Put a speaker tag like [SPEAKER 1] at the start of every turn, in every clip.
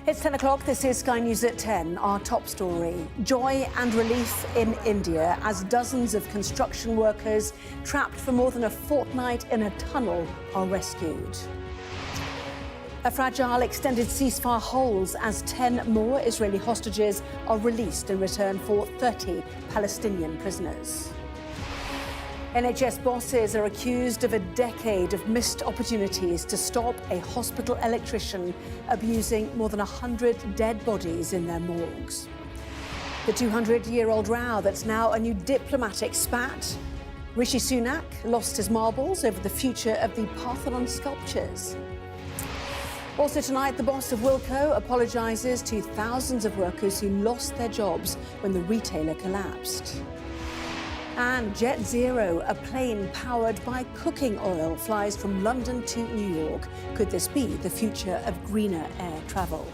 [SPEAKER 1] It's 10 o'clock. This is Sky News at 10. Our top story. Joy and relief in India as dozens of construction workers trapped for more than a fortnight in a tunnel are rescued. A fragile extended ceasefire holds as 10 more Israeli hostages are released in return for 30 Palestinian prisoners. NHS bosses are accused of a decade of missed opportunities to stop a hospital electrician abusing more than 100 dead bodies in their morgues. The 200-year-old row that's now a new diplomatic spat. Rishi Sunak lost his marbles over the future of the Parthenon sculptures. Also tonight, the boss of Wilko apologises to thousands of workers who lost their jobs when the retailer collapsed. And Jet Zero, a plane powered by cooking oil, flies from London to New York. Could this be the future of greener air travel?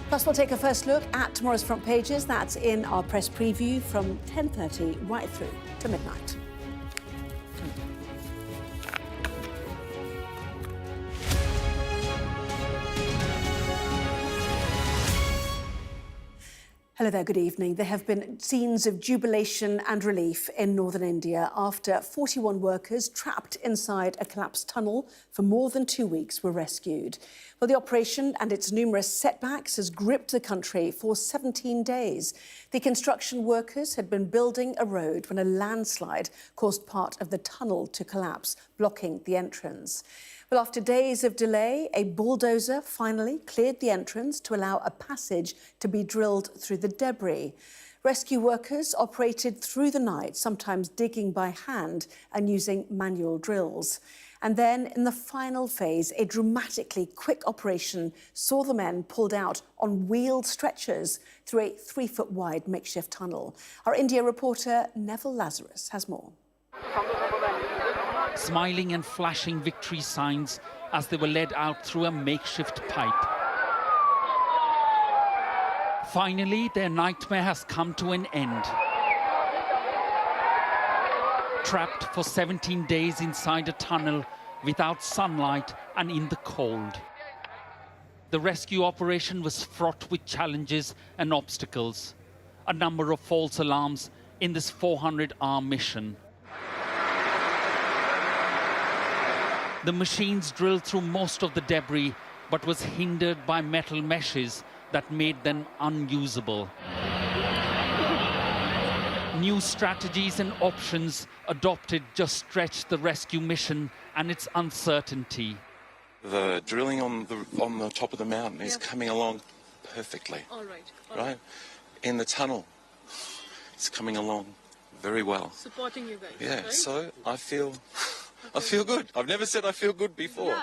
[SPEAKER 1] Plus, we'll take a first look at tomorrow's front pages. That's in our press preview from 10:30 right through to midnight. Hello there, good evening. There have been scenes of jubilation and relief in northern India after 41 workers trapped inside a collapsed tunnel for more than 2 weeks were rescued. Well, the operation and its numerous setbacks has gripped the country for 17 days. The construction workers had been building a road when a landslide caused part of the tunnel to collapse, blocking the entrance. Well, after days of delay, a bulldozer finally cleared the entrance to allow a passage to be drilled through the debris. Rescue workers operated through the night, sometimes digging by hand and using manual drills. And then, in the final phase, a dramatically quick operation saw the men pulled out on wheeled stretchers through a 3-foot-wide makeshift tunnel. Our India reporter, Neville Lazarus, has more.
[SPEAKER 2] Smiling and flashing victory signs as they were led out through a makeshift pipe. Finally, their nightmare has come to an end. Trapped for 17 days inside a tunnel without sunlight and in the cold. The rescue operation was fraught with challenges and obstacles. A number of false alarms in this 400-hour mission. The machines drilled through most of the debris, but was hindered by metal meshes that made them unusable. New strategies and options adopted just stretched the rescue mission and its uncertainty.
[SPEAKER 3] The drilling on the top of the mountain is coming along perfectly.
[SPEAKER 4] All right.
[SPEAKER 3] Right? In the tunnel, it's coming along very well.
[SPEAKER 4] Supporting you guys.
[SPEAKER 3] Yeah,
[SPEAKER 4] right?
[SPEAKER 3] so I feel good. I've never said I feel good before.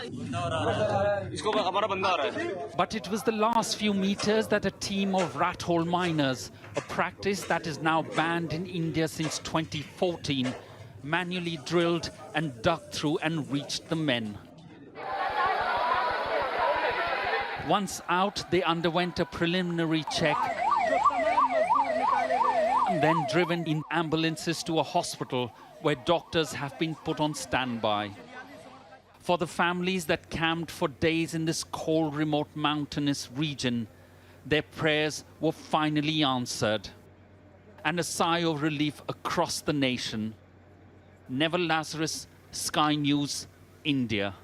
[SPEAKER 2] But it was the last few meters that a team of rat hole miners, a practice that is now banned in India since 2014, manually drilled and dug through and reached the men. Once out, they underwent a preliminary check and then driven in ambulances to a hospital where doctors have been put on standby. For the families that camped for days in this cold, remote mountainous region, their prayers were finally answered. And a sigh of relief across the nation. Neville Lazarus, Sky News, India.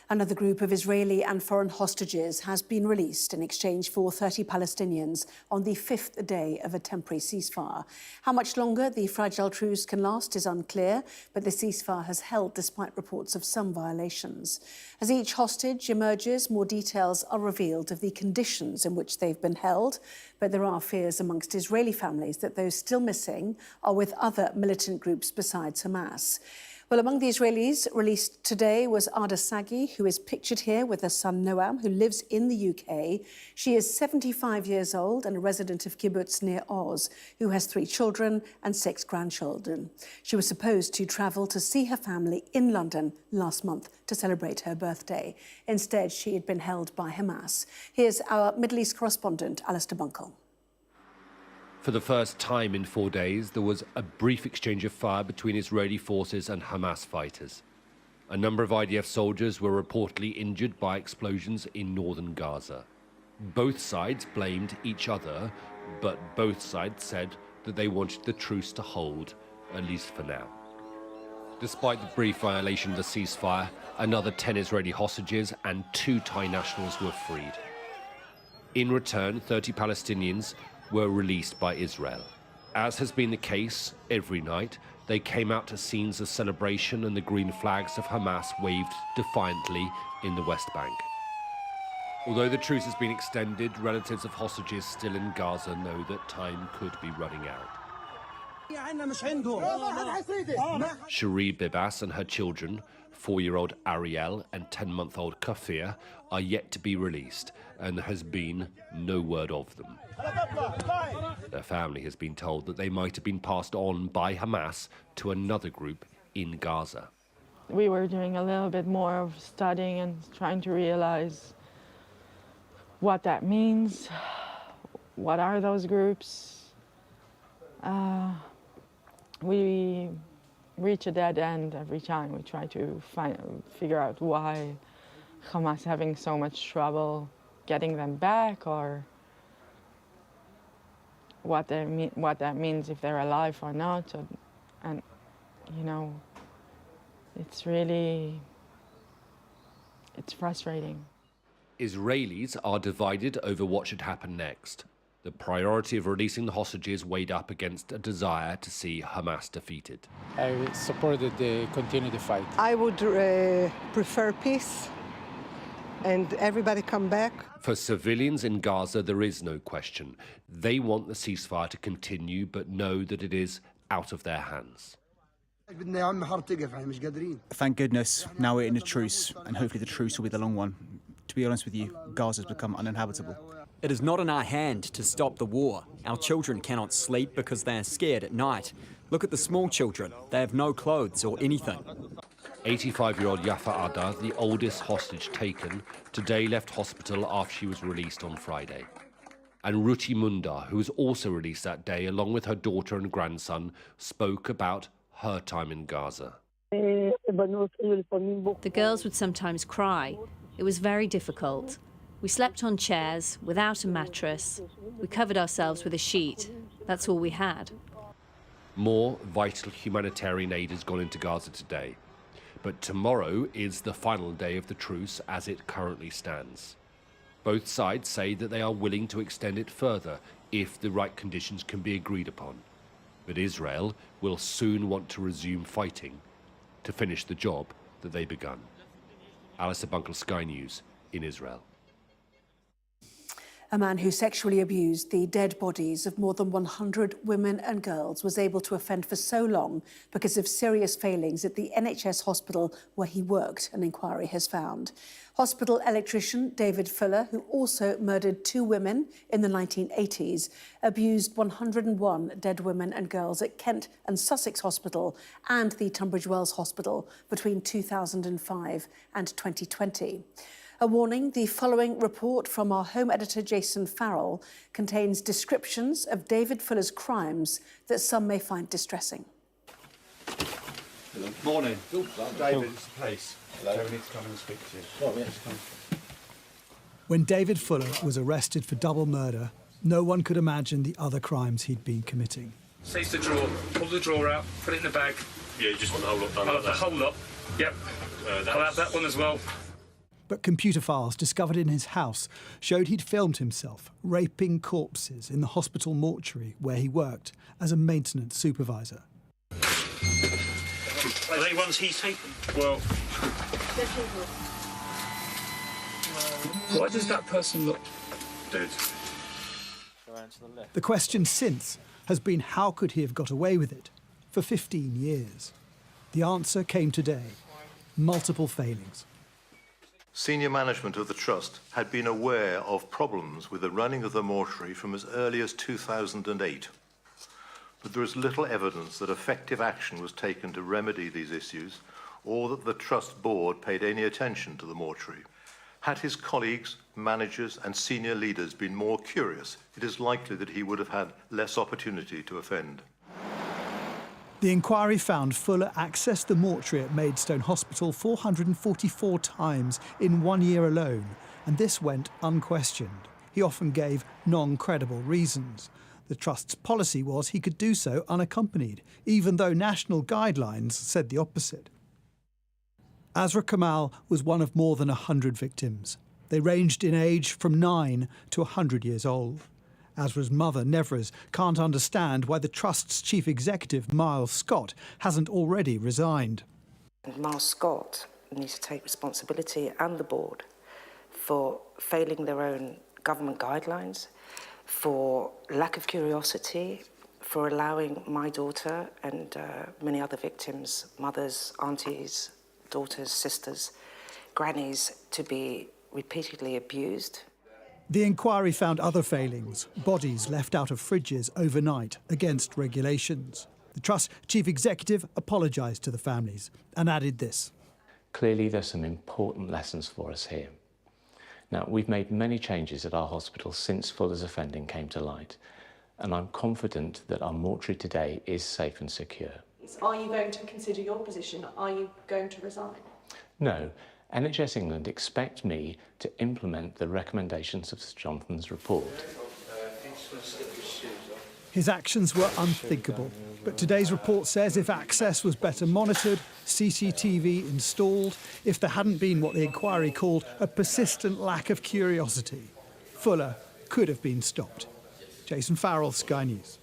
[SPEAKER 1] Another group of Israeli and foreign hostages has been released in exchange for 30 Palestinians on the 5th day of a temporary ceasefire. How much longer the fragile truce can last is unclear, but the ceasefire has held despite reports of some violations. As each hostage emerges, more details are revealed of the conditions in which they've been held, but there are fears amongst Israeli families that those still missing are with other militant groups besides Hamas. Well, among the Israelis released today was Ada Sagi, who is pictured here with her son Noam, who lives in the UK. She is 75 years old and a resident of kibbutz near Oz, who has 3 children and 6 grandchildren. She was supposed to travel to see her family in London last month to celebrate her birthday. Instead, she had been held by Hamas. Here's our Middle East correspondent, Alistair Bunkle.
[SPEAKER 5] For the first time in 4 days, there was a brief exchange of fire between Israeli forces and Hamas fighters. A number of IDF soldiers were reportedly injured by explosions in northern Gaza. Both sides blamed each other, but both sides said that they wanted the truce to hold, at least for now. Despite the brief violation of the ceasefire, another 10 Israeli hostages and 2 Thai nationals were freed. In return, 30 Palestinians were released by Israel. As has been the case every night, they came out to scenes of celebration and the green flags of Hamas waved defiantly in the West Bank. Although the truce has been extended, relatives of hostages still in Gaza know that time could be running out. Cherie Bibas and her children, 4-year-old Ariel and 10-month-old Kafir, are yet to be released, and there has been no word of them. Their family has been told that they might have been passed on by Hamas to another group in Gaza.
[SPEAKER 4] We were doing a little bit more of studying and trying to realize what that means, what are those groups. We reach a dead end every time. We try to figure out why Hamas is having so much trouble getting them back, or what that means, if they're alive or not. And you know, it's frustrating.
[SPEAKER 5] Israelis are divided over what should happen next. The priority of releasing the hostages weighed up against a desire to see Hamas defeated.
[SPEAKER 6] I supported the continue the fight.
[SPEAKER 7] I would prefer peace and everybody come back.
[SPEAKER 5] For civilians in Gaza, there is no question. They want the ceasefire to continue, but know that it is out of their hands.
[SPEAKER 8] Thank goodness, now we're in a truce, and hopefully the truce will be the long one. To be honest with you, Gaza's become uninhabitable.
[SPEAKER 9] It is not in our hand to stop the war. Our children cannot sleep because they are scared at night. Look at the small children. They have no clothes or anything.
[SPEAKER 5] 85-year-old Yafa Ada, the oldest hostage taken, today left hospital after she was released on Friday. And Ruti Munda, who was also released that day, along with her daughter and grandson, spoke about her time in Gaza.
[SPEAKER 10] The girls would sometimes cry. It was very difficult. We slept on chairs, without a mattress. We covered ourselves with a sheet. That's all we had.
[SPEAKER 5] More vital humanitarian aid has gone into Gaza today. But tomorrow is the final day of the truce as it currently stands. Both sides say that they are willing to extend it further if the right conditions can be agreed upon. But Israel will soon want to resume fighting to finish the job that they begun. Alistair Bunkle, Sky News in Israel.
[SPEAKER 1] A man who sexually abused the dead bodies of more than 100 women and girls was able to offend for so long because of serious failings at the NHS hospital where he worked, an inquiry has found. Hospital electrician David Fuller, who also murdered 2 women in the 1980s, abused 101 dead women and girls at Kent and Sussex Hospital and the Tunbridge Wells Hospital between 2005 and 2020. A warning, the following report from our home editor Jason Farrell contains descriptions of David Fuller's crimes that some may find distressing.
[SPEAKER 11] Hello. Morning. David, it's the police. Hello. We need to come and speak to you. Oh, yes, come.
[SPEAKER 12] When David Fuller was arrested for double murder, no one could imagine the other crimes he'd been committing.
[SPEAKER 13] Seize the drawer, pull the drawer out, put it in the bag.
[SPEAKER 14] Yeah, you just want the whole lot done.
[SPEAKER 13] The whole lot. Yep. I'll have that one as well.
[SPEAKER 12] But computer files discovered in his house showed he'd filmed himself raping corpses in the hospital mortuary where he worked as a maintenance supervisor.
[SPEAKER 14] Are they ones he's taken?
[SPEAKER 13] Well, why does that person look dead?
[SPEAKER 12] The question since has been how could he have got away with it for 15 years? The answer came today. Multiple failings.
[SPEAKER 15] Senior management of the Trust had been aware of problems with the running of the mortuary from as early as 2008. But there is little evidence that effective action was taken to remedy these issues or that the Trust board paid any attention to the mortuary. Had his colleagues, managers and senior leaders been more curious, it is likely that he would have had less opportunity to offend.
[SPEAKER 12] The inquiry found Fuller accessed the mortuary at Maidstone Hospital 444 times in 1 year alone, and this went unquestioned. He often gave non-credible reasons. The Trust's policy was he could do so unaccompanied, even though national guidelines said the opposite. Azra Kamal was one of more than 100 victims. They ranged in age from 9 to 100 years old. Azra's mother, Nevraz, can't understand why the Trust's chief executive, Miles Scott, hasn't already resigned.
[SPEAKER 16] And Miles Scott needs to take responsibility, and the board, for failing their own government guidelines, for lack of curiosity, for allowing my daughter and many other victims, mothers, aunties, daughters, sisters, grannies, to be repeatedly abused.
[SPEAKER 12] The inquiry found other failings, bodies left out of fridges overnight against regulations. The Trust chief executive apologised to the families and added this.
[SPEAKER 17] Clearly there's some important lessons for us here. Now, we've made many changes at our hospital since Fuller's offending came to light, and I'm confident that our mortuary today is safe and secure.
[SPEAKER 18] Are you going to consider your position? Are you going to resign?
[SPEAKER 17] No. NHS England expect me to implement the recommendations of Sir Jonathan's report.
[SPEAKER 12] His actions were unthinkable, but today's report says if access was better monitored, CCTV installed, if there hadn't been what the inquiry called a persistent lack of curiosity, Fuller could have been stopped. Jason Farrell, Sky News.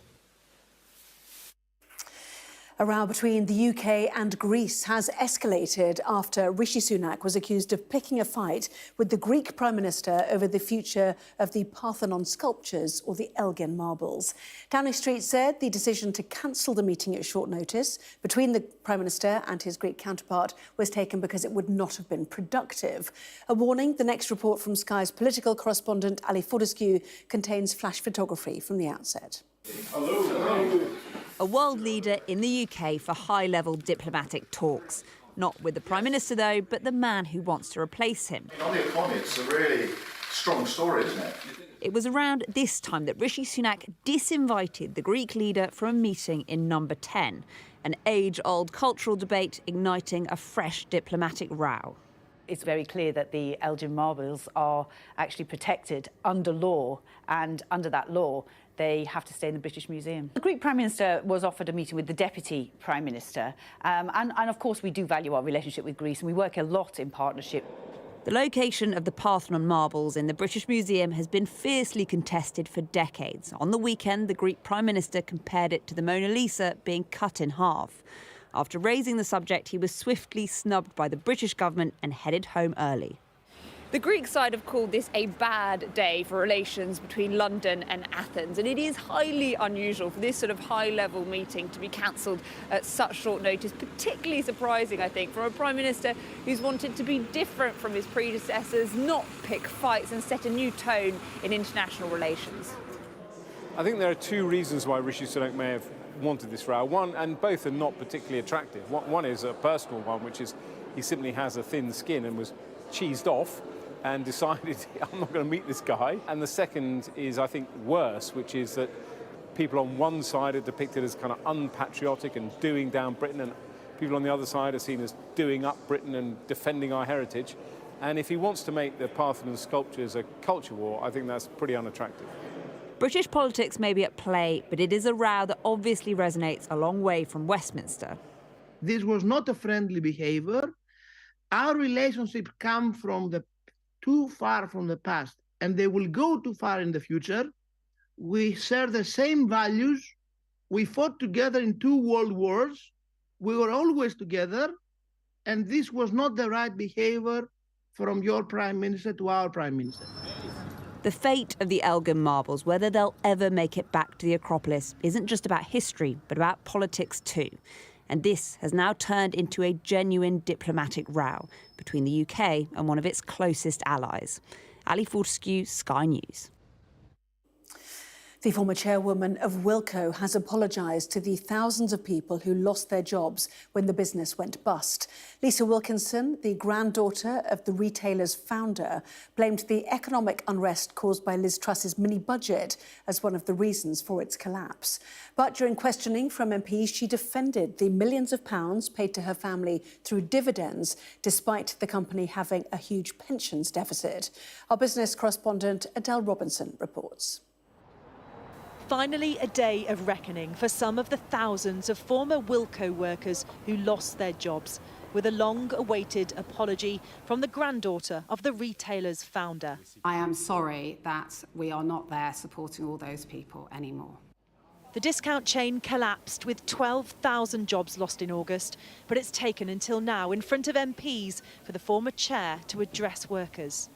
[SPEAKER 1] A row between the UK and Greece has escalated after Rishi Sunak was accused of picking a fight with the Greek Prime Minister over the future of the Parthenon sculptures or the Elgin marbles. Downing Street said the decision to cancel the meeting at short notice between the Prime Minister and his Greek counterpart was taken because it would not have been productive. A warning: the next report from Sky's political correspondent Ali Fortescue contains flash photography from the outset.
[SPEAKER 19] Hello. A world leader in the UK for high-level diplomatic talks. Not with the Prime Minister, though, but the man who wants to replace him.
[SPEAKER 20] On the economy, it's a really strong story, isn't it?
[SPEAKER 19] It was around this time that Rishi Sunak disinvited the Greek leader from a meeting in Number 10, an age-old cultural debate igniting a fresh diplomatic row.
[SPEAKER 21] It's very clear that the Elgin marbles are actually protected under law, and under that law, they have to stay in the British Museum. The Greek Prime Minister was offered a meeting with the Deputy Prime Minister, and of course we do value our relationship with Greece, and we work a lot in partnership.
[SPEAKER 19] The location of the Parthenon marbles in the British Museum has been fiercely contested for decades. On the weekend, the Greek Prime Minister compared it to the Mona Lisa being cut in half. After raising the subject, he was swiftly snubbed by the British government and headed home early.
[SPEAKER 22] The Greek side have called this a bad day for relations between London and Athens, and it is highly unusual for this sort of high-level meeting to be cancelled at such short notice. Particularly surprising, I think, from a Prime Minister who's wanted to be different from his predecessors, not pick fights and set a new tone in international relations.
[SPEAKER 6] I think there are two reasons why Rishi Sunak may have wanted this row. One, and both are not particularly attractive. One is a personal one, which is he simply has a thin skin and was cheesed off and decided, I'm not going to meet this guy. And the second is, I think, worse, which is that people on one side are depicted as kind of unpatriotic and doing down Britain, and people on the other side are seen as doing up Britain and defending our heritage. And if he wants to make the Parthenon sculptures a culture war, I think that's pretty unattractive.
[SPEAKER 19] British politics may be at play, but it is a row that obviously resonates a long way from Westminster.
[SPEAKER 23] This was not a friendly behavior. Our relationship come from too far from the past, and they will go too far in the future. We share the same values. We fought together in 2 world wars. We were always together, and this was not the right behavior from your Prime Minister to our Prime Minister.
[SPEAKER 19] The fate of the Elgin marbles, whether they'll ever make it back to the Acropolis, isn't just about history, but about politics too. And this has now turned into a genuine diplomatic row between the UK and one of its closest allies. Ali Fortescue, Sky News.
[SPEAKER 1] The former chairwoman of Wilko has apologised to the thousands of people who lost their jobs when the business went bust. Lisa Wilkinson, the granddaughter of the retailer's founder, blamed the economic unrest caused by Liz Truss's mini-budget as one of the reasons for its collapse. But during questioning from MPs, she defended the millions of pounds paid to her family through dividends, despite the company having a huge pensions deficit. Our business correspondent Adele Robinson reports.
[SPEAKER 2] Finally, a day of reckoning for some of the thousands of former Wilko workers who lost their jobs, with a long-awaited apology from the granddaughter of the retailer's founder.
[SPEAKER 3] I am sorry that we are not there supporting all those people anymore.
[SPEAKER 2] The discount chain collapsed with 12,000 jobs lost in August, but it's taken until now in front of MPs for the former chair to address workers.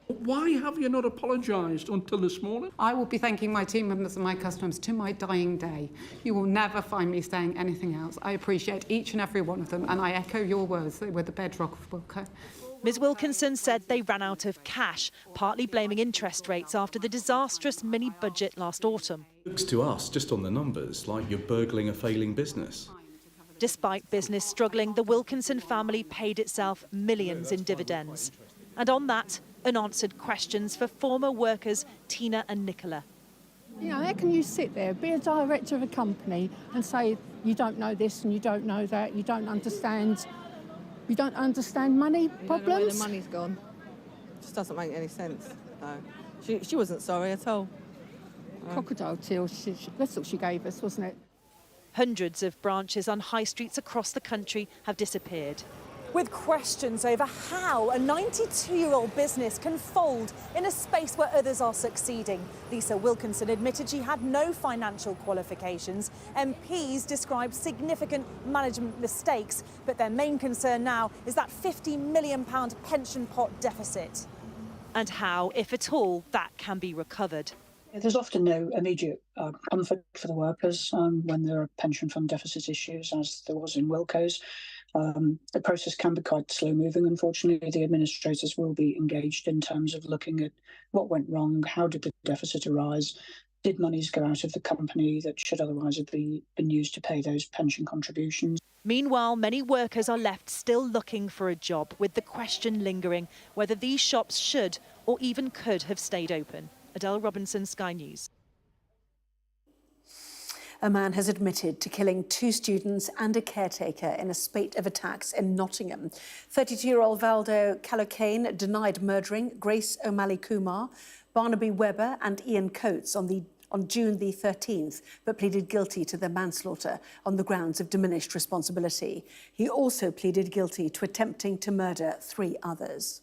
[SPEAKER 4] Why have you not apologised until this morning?
[SPEAKER 3] I will be thanking my team members and my customers to my dying day. You will never find me saying anything else. I appreciate each and every one of them, and I echo your words. They were the bedrock of Wilko.
[SPEAKER 2] Ms Wilkinson said they ran out of cash, partly blaming interest rates after the disastrous mini-budget last autumn.
[SPEAKER 24] It looks to us, just on the numbers, like you're burgling a failing business.
[SPEAKER 2] Despite business struggling, the Wilkinson family paid itself millions in dividends. And on that, unanswered questions for former workers Tina and Nicola.
[SPEAKER 25] You know, how can you sit there, be a director of a company and say you don't know this and you don't know that, you don't understand money problems?
[SPEAKER 26] You don't know where the money's gone. It just doesn't make any sense. No. She wasn't sorry at all.
[SPEAKER 25] Crocodile tears, that's what she gave us, wasn't it?
[SPEAKER 2] Hundreds of branches on high streets across the country have disappeared. With questions over how a 92-year-old business can fold in a space where others are succeeding. Lisa Wilkinson admitted she had no financial qualifications. MPs described significant management mistakes, but their main concern now is that £50 million pension pot deficit. And how, if at all, that can be recovered.
[SPEAKER 27] There's often no immediate comfort for the workers when there are pension fund deficit issues, as there was in Wilko's. The process can be quite slow-moving, unfortunately. The administrators will be engaged in terms of looking at what went wrong, how did the deficit arise, did monies go out of the company that should otherwise have been used to pay those pension contributions.
[SPEAKER 2] Meanwhile, many workers are left still looking for a job, with the question lingering whether these shops should or even could have stayed open. Adele Robinson, Sky News.
[SPEAKER 1] A man has admitted to killing 2 students and a caretaker in a spate of attacks in Nottingham. 32-year-old Valdo Calocane denied murdering Grace O'Malley Kumar, Barnaby Webber and Ian Coates on June the 13th, but pleaded guilty to their manslaughter on the grounds of diminished responsibility. He also pleaded guilty to attempting to murder 3 others.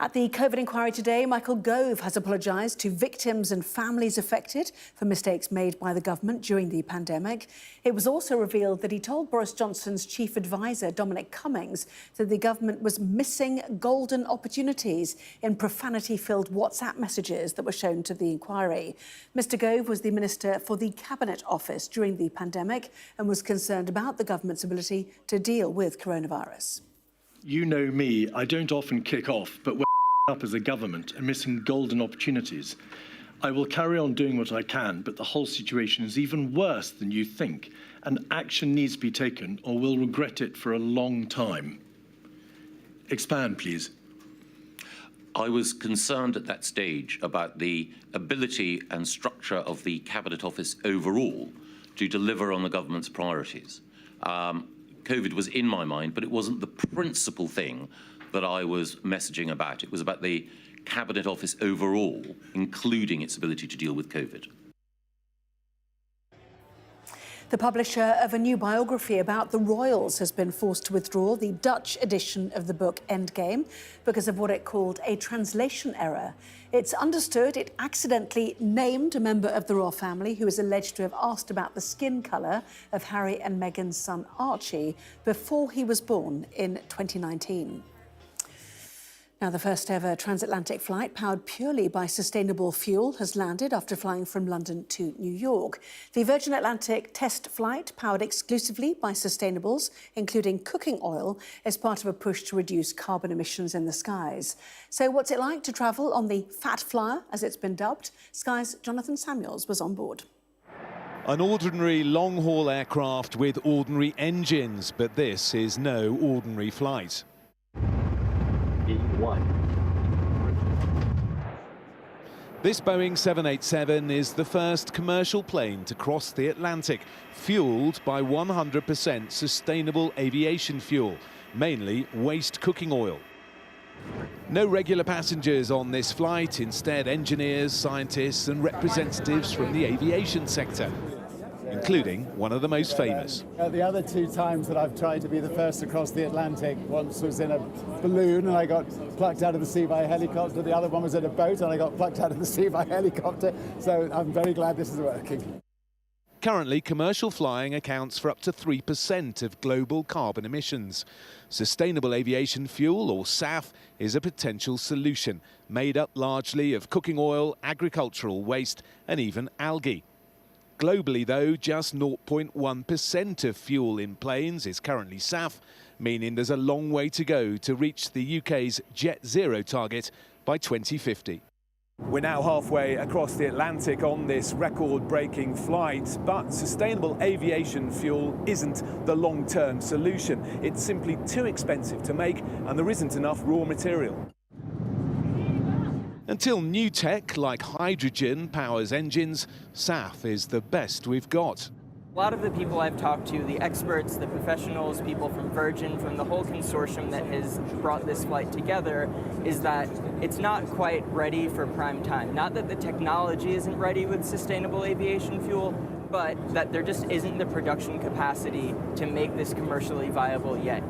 [SPEAKER 1] At the COVID inquiry today, Michael Gove has apologised to victims and families affected for mistakes made by the government during the pandemic. It was also revealed that he told Boris Johnson's chief advisor, Dominic Cummings, that the government was missing golden opportunities in profanity-filled WhatsApp messages that were shown to the inquiry. Mr Gove was the Minister for the Cabinet Office during the pandemic and was concerned about the government's ability to deal with coronavirus.
[SPEAKER 28] You know me, I don't often kick off, but we're up as a government and missing golden opportunities. I will carry on doing what I can, but the whole situation is even worse than you think, and action needs to be taken or we'll regret it for a long time. Expand, please.
[SPEAKER 29] I was concerned at that stage about the ability and structure of the Cabinet Office overall to deliver on the government's priorities. COVID was in my mind, but it wasn't the principal thing that I was messaging about. It was about the Cabinet Office overall, including its ability to deal with COVID.
[SPEAKER 1] The publisher of a new biography about the royals has been forced to withdraw the Dutch edition of the book Endgame because of what it called a translation error. It's understood it accidentally named a member of the royal family who is alleged to have asked about the skin colour of Harry and Meghan's son Archie before he was born in 2019. Now, the first ever transatlantic flight powered purely by sustainable fuel has landed after flying from London to New York. The Virgin Atlantic test flight, powered exclusively by sustainables, including cooking oil, is part of a push to reduce carbon emissions in the skies. So what's it like to travel on the Fat Flyer, as it's been dubbed? Sky's Jonathan Samuels was on board.
[SPEAKER 5] An ordinary long-haul aircraft with ordinary engines, but this is no ordinary flight. This Boeing 787 is the first commercial plane to cross the Atlantic, fueled by 100% sustainable aviation fuel, mainly waste cooking oil. No regular passengers on this flight, instead engineers, scientists and representatives from the aviation sector, including one of the most famous.
[SPEAKER 7] The other two times that I've tried to be the first to cross the Atlantic, once was in a balloon and I got plucked out of the sea by a helicopter. The other one was in a boat and I got plucked out of the sea by a helicopter. So I'm very glad this is working.
[SPEAKER 5] Currently, commercial flying accounts for up to 3% of global carbon emissions. Sustainable aviation fuel, or SAF, is a potential solution, made up largely of cooking oil, agricultural waste and even algae. Globally, though, just 0.1% of fuel in planes is currently SAF, meaning there's a long way to go to reach the UK's Jet Zero target by 2050.
[SPEAKER 8] We're now halfway across the Atlantic on this record-breaking flight, but sustainable aviation fuel isn't the long-term solution. It's simply too expensive to make, and there isn't enough raw material.
[SPEAKER 5] Until new tech like hydrogen powers engines, SAF is the best we've got.
[SPEAKER 9] A lot of the people I've talked to, the experts, the professionals, people from Virgin, from the whole consortium that has brought this flight together, is that it's not quite ready for prime time. Not that the technology isn't ready with sustainable aviation fuel, but that there just isn't the production capacity to make this commercially viable yet.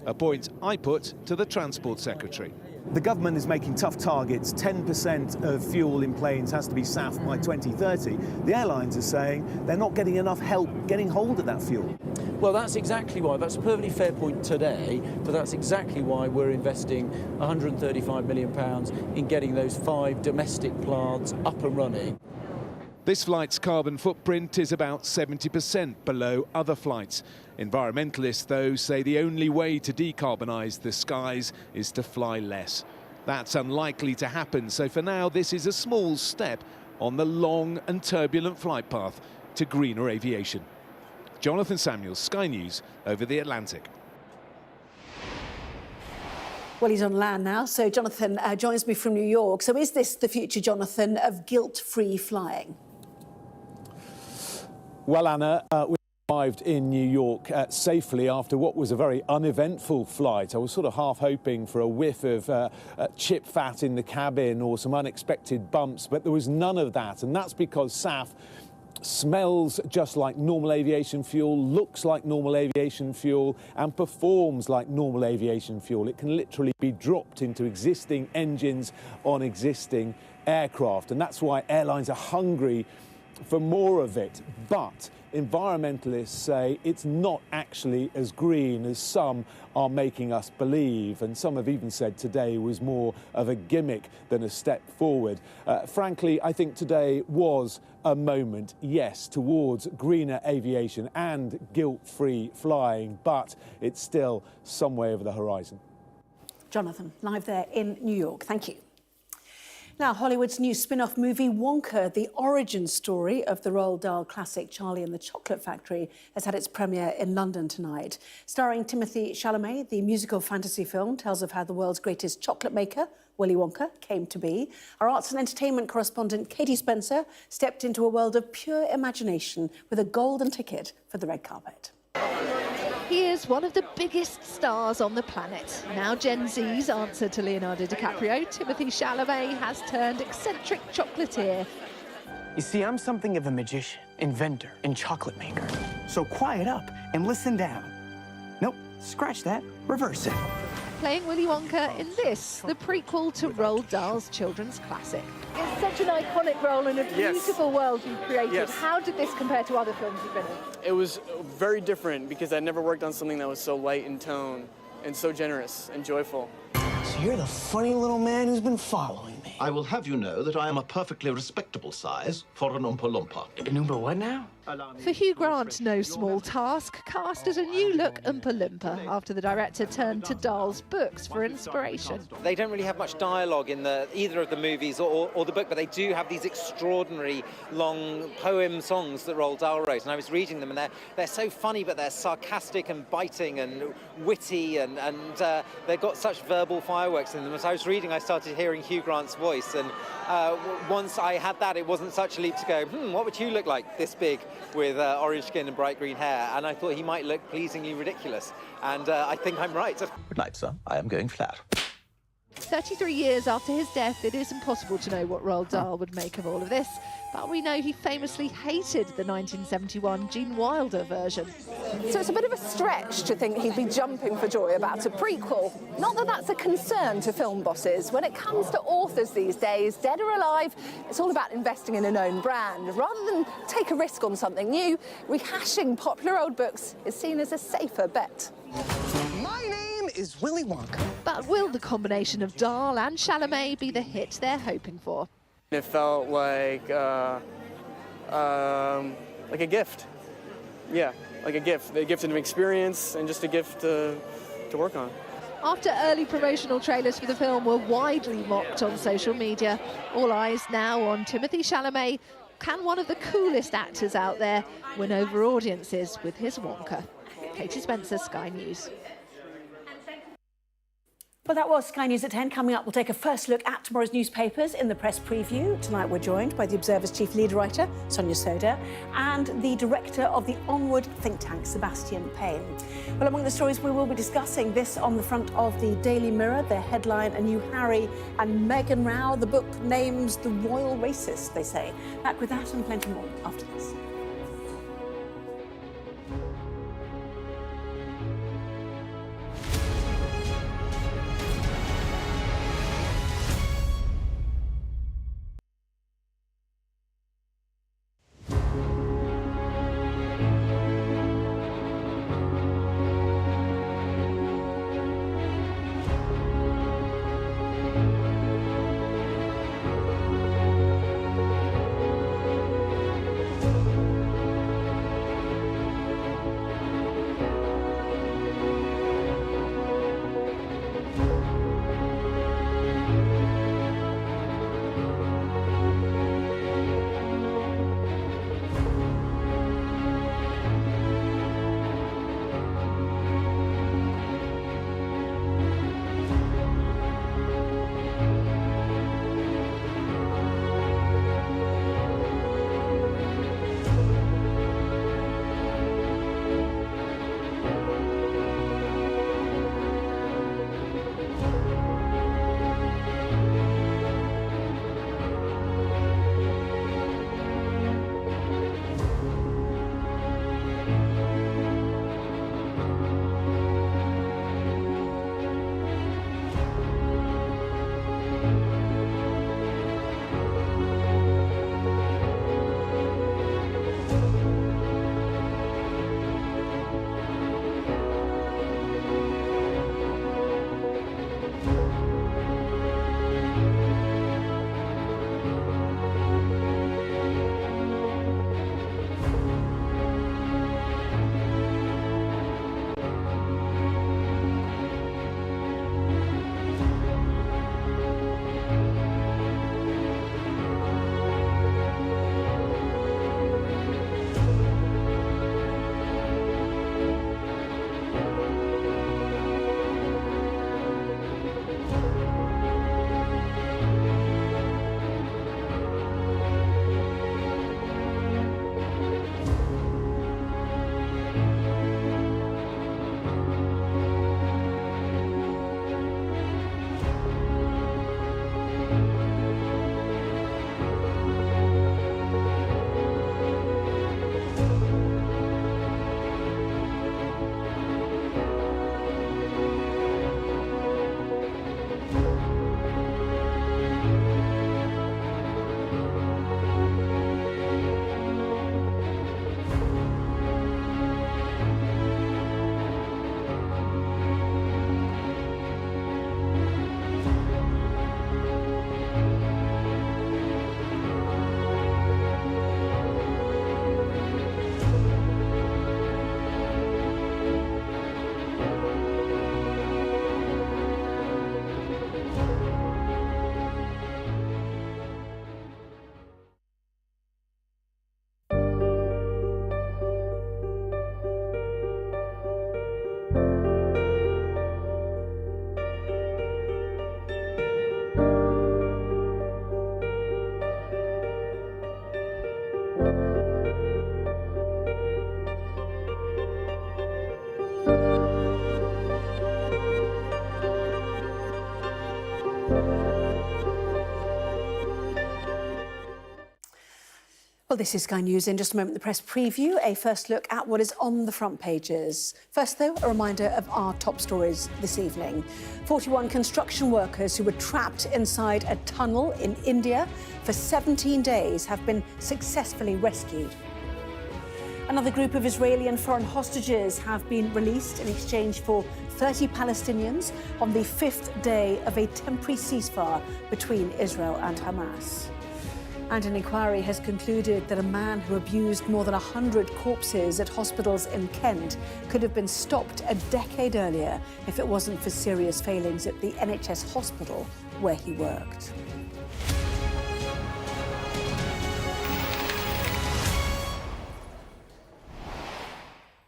[SPEAKER 5] A point I put to the Transport Secretary.
[SPEAKER 8] The government is making tough targets. 10% of fuel in planes has to be SAF by 2030. The airlines are saying they're not getting enough help getting hold of that fuel.
[SPEAKER 10] Well, that's exactly why. That's a perfectly fair point today, but that's exactly why we're investing £135 million in getting those 5 domestic plants up and running.
[SPEAKER 5] This flight's carbon footprint is about 70% below other flights. Environmentalists, though, say the only way to decarbonise the skies is to fly less. That's unlikely to happen, so for now this is a small step on the long and turbulent flight path to greener aviation. Jonathan Samuels, Sky News, over the Atlantic.
[SPEAKER 1] Well, he's on land now, so Jonathan joins me from New York. So is this the future, Jonathan, of guilt-free flying?
[SPEAKER 8] Well, Anna, we arrived in New York safely after what was a very uneventful flight. I was sort of half hoping for a whiff of chip fat in the cabin or some unexpected bumps, but there was none of that. And that's because SAF smells just like normal aviation fuel, looks like normal aviation fuel, and performs like normal aviation fuel. It can literally be dropped into existing engines on existing aircraft. And that's why airlines are hungry for more of it. But environmentalists say it's not actually as green as some are making us believe, and some have even said today was more of a gimmick than a step forward. Frankly, I think today was a moment, yes, towards greener aviation and guilt-free flying, but it's still some way over the horizon.
[SPEAKER 1] Jonathan, live there in New York. Thank you. Now, Hollywood's new spin-off movie, Wonka, the origin story of the Roald Dahl classic Charlie and the Chocolate Factory, has had its premiere in London tonight. Starring Timothée Chalamet, the musical fantasy film tells of how the world's greatest chocolate maker, Willy Wonka, came to be. Our arts and entertainment correspondent, Katie Spencer, stepped into a world of pure imagination with a golden ticket for the red carpet.
[SPEAKER 11] He is one of the biggest stars on the planet. Now Gen Z's answer to Leonardo DiCaprio, Timothée Chalamet has turned eccentric chocolatier.
[SPEAKER 13] You see, I'm something of a magician, inventor, and chocolate maker. So quiet up and listen down. Nope, scratch that, reverse it.
[SPEAKER 11] Playing Willy Wonka in this, the prequel to Roald Dahl's children's classic.
[SPEAKER 18] It's such an iconic role in a beautiful world you've created.
[SPEAKER 11] Yes.
[SPEAKER 18] How did this compare to other films you've been in?
[SPEAKER 14] It was very different because I'd never worked on something that was so light in tone and so generous and joyful.
[SPEAKER 13] So you're the funny little man who's been following me.
[SPEAKER 6] I will have you know that I am a perfectly respectable size for an Oompa Loompa.
[SPEAKER 13] An Oompa what now?
[SPEAKER 11] For Hugh Grant, no small task, cast as a new-look Oompa Loompa after the director turned to Dahl's books for inspiration.
[SPEAKER 12] They don't really have much dialogue in either of the movies or the book, but they do have these extraordinary long poem songs that Roald Dahl wrote, and I was reading them, and they're so funny, but they're sarcastic and biting and witty, and they've got such verbal fireworks in them. As I was reading, I started hearing Hugh Grant's voice, and once I had that, it wasn't such a leap to go, what would Hugh look like this big with orange skin and bright green hair? And I thought he might look pleasingly ridiculous, and I think I'm right.
[SPEAKER 6] Good night, sir. I am going flat.
[SPEAKER 11] 33 years after his death, it is impossible to know what Roald Dahl would make of all of this, but we know he famously hated the 1971 Gene Wilder version.
[SPEAKER 14] So it's a bit of a stretch to think he'd be jumping for joy about a prequel. Not that that's a concern to film bosses. When it comes to authors these days, dead or alive, it's all about investing in a known brand. Rather than take a risk on something new, rehashing popular old books is seen as a safer bet.
[SPEAKER 13] My name is Willy Wonka.
[SPEAKER 11] But will the combination of Dahl and Chalamet be the hit they're hoping for?
[SPEAKER 15] It felt like a gift. Yeah, like a gift of an experience and just a gift to work on.
[SPEAKER 11] After early promotional trailers for the film were widely mocked on social media, all eyes now on Timothée Chalamet. Can one of the coolest actors out there win over audiences with his Wonka? Katie Spencer, Sky News.
[SPEAKER 1] Well, that was Sky News at 10. Coming up, we'll take a first look at tomorrow's newspapers in the press preview. Tonight, we're joined by the Observer's chief lead writer, Sonia Soda, and the director of the Onward think tank, Sebastian Payne. Well, among the stories we will be discussing, this on the front of the Daily Mirror, their headline, A New Harry and Meghan row. The book names the royal racist, they say. Back with that and plenty more after this. Well, this is Sky News. In just a moment, the press preview, a first look at what is on the front pages. First, though, a reminder of our top stories this evening. 41 construction workers who were trapped inside a tunnel in India for 17 days have been successfully rescued. Another group of Israeli and foreign hostages have been released in exchange for 30 Palestinians on the 5th day of a temporary ceasefire between Israel and Hamas. And an inquiry has concluded that a man who abused more than 100 corpses at hospitals in Kent could have been stopped a decade earlier if it wasn't for serious failings at the NHS hospital where he worked.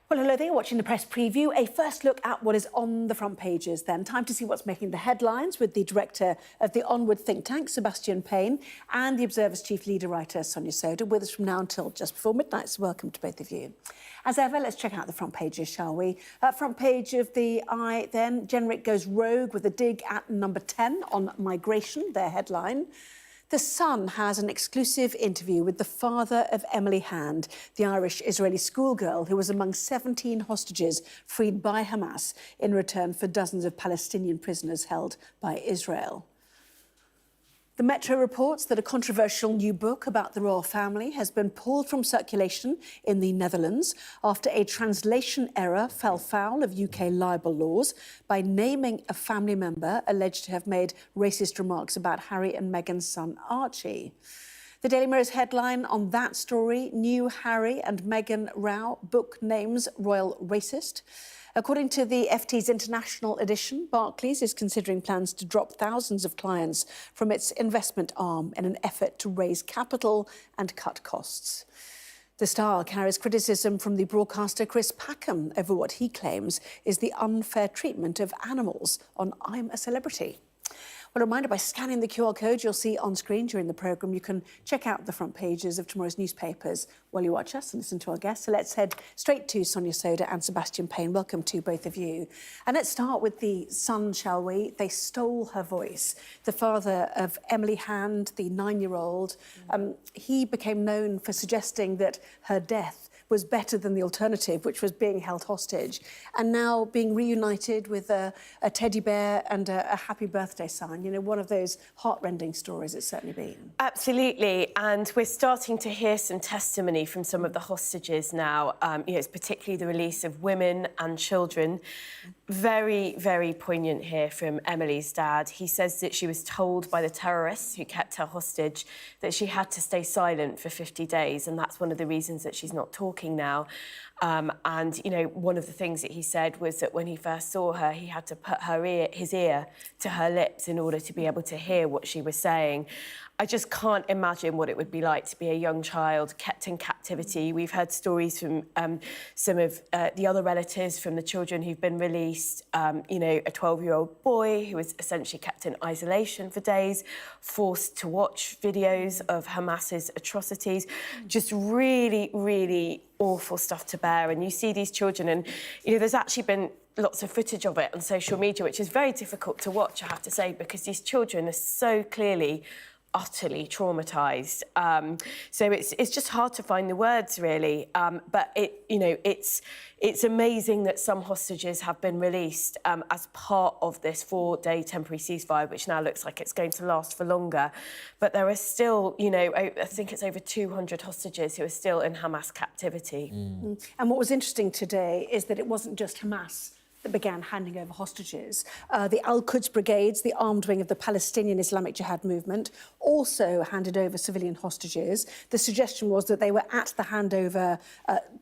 [SPEAKER 1] Well, hello there, you're watching the press preview. A first look at what is on the front pages then. Time to see what's making the headlines with the director of the Onward think tank, Sebastian Payne, and the Observer's chief leader writer, Sonia Soda, with us from now until just before midnight. So welcome to both of you. As ever, let's check out the front pages, shall we? Front page of the Eye then, Generic goes rogue with a dig at number 10 on migration, their headline. The Sun has an exclusive interview with the father of Emily Hand, the Irish-Israeli schoolgirl who was among 17 hostages freed by Hamas in return for dozens of Palestinian prisoners held by Israel. The Metro reports that a controversial new book about the royal family has been pulled from circulation in the Netherlands after a translation error fell foul of UK libel laws by naming a family member alleged to have made racist remarks about Harry and Meghan's son Archie. The Daily Mirror's headline on that story, New Harry and Meghan row, book names royal racist. According to the FT's international edition, Barclays is considering plans to drop thousands of clients from its investment arm in an effort to raise capital and cut costs. The Star carries criticism from the broadcaster Chris Packham over what he claims is the unfair treatment of animals on I'm a Celebrity. Well, a reminder, by scanning the QR code you'll see on screen during the programme, you can check out the front pages of tomorrow's newspapers while you watch us and listen to our guests. So let's head straight to Sonia Soda and Sebastian Payne. Welcome to both of you. And let's start with the Sun, shall we? They stole her voice. The father of Emily Hand, the 9-year-old, he became known for suggesting that her death was better than the alternative, which was being held hostage, and now being reunited with a teddy bear and a happy birthday sign. You know, one of those heartrending stories it's certainly been.
[SPEAKER 3] Absolutely, and we're starting to hear some testimony from some of the hostages now. You know, it's particularly the release of women and children. Very, very poignant here from Emily's dad. He says that she was told by the terrorists who kept her hostage that she had to stay silent for 50 days, and that's one of the reasons that she's not talking now. And, you know, one of the things that he said was that when he first saw her, he had to put his ear to her lips in order to be able to hear what she was saying. I just can't imagine what it would be like to be a young child kept in captivity. We've heard stories from some of the other relatives from the children who've been released. You know, a 12-year-old boy who was essentially kept in isolation for days, forced to watch videos of Hamas's atrocities. Just really, really awful stuff to bear. And you see these children, and, you know, there's actually been lots of footage of it on social media, which is very difficult to watch, I have to say, because these children are so clearly utterly traumatised. So it's just hard to find the words, really. But it's amazing that some hostages have been released as part of this 4-day temporary ceasefire, which now looks like it's going to last for longer. But there are still, you know, I think it's over 200 hostages who are still in Hamas captivity.
[SPEAKER 1] And what was interesting today is that it wasn't just Hamas that began handing over hostages. The Al-Quds Brigades, the armed wing of the Palestinian Islamic Jihad movement, also handed over civilian hostages. The suggestion was that they were at the handover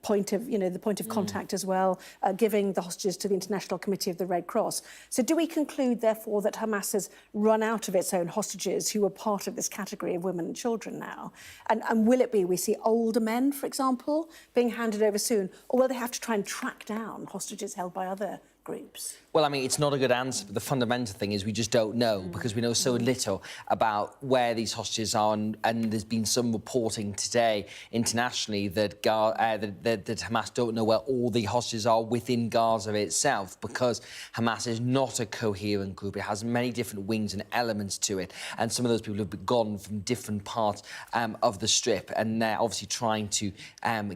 [SPEAKER 1] point of, you know, the point of contact as well, giving the hostages to the International Committee of the Red Cross. So do we conclude, therefore, that Hamas has run out of its own hostages who were part of this category of women and children now? And will it be, we see older men, for example, being handed over soon, or will they have to try and track down hostages held by other groups?
[SPEAKER 4] Well, I mean, it's not a good answer, but the fundamental thing is we just don't know because we know so little about where these hostages are, and there's been some reporting today internationally that that Hamas don't know where all the hostages are within Gaza itself, because Hamas is not a coherent group. It has many different wings and elements to it, and some of those people have gone from different parts of the Strip, and they're obviously trying to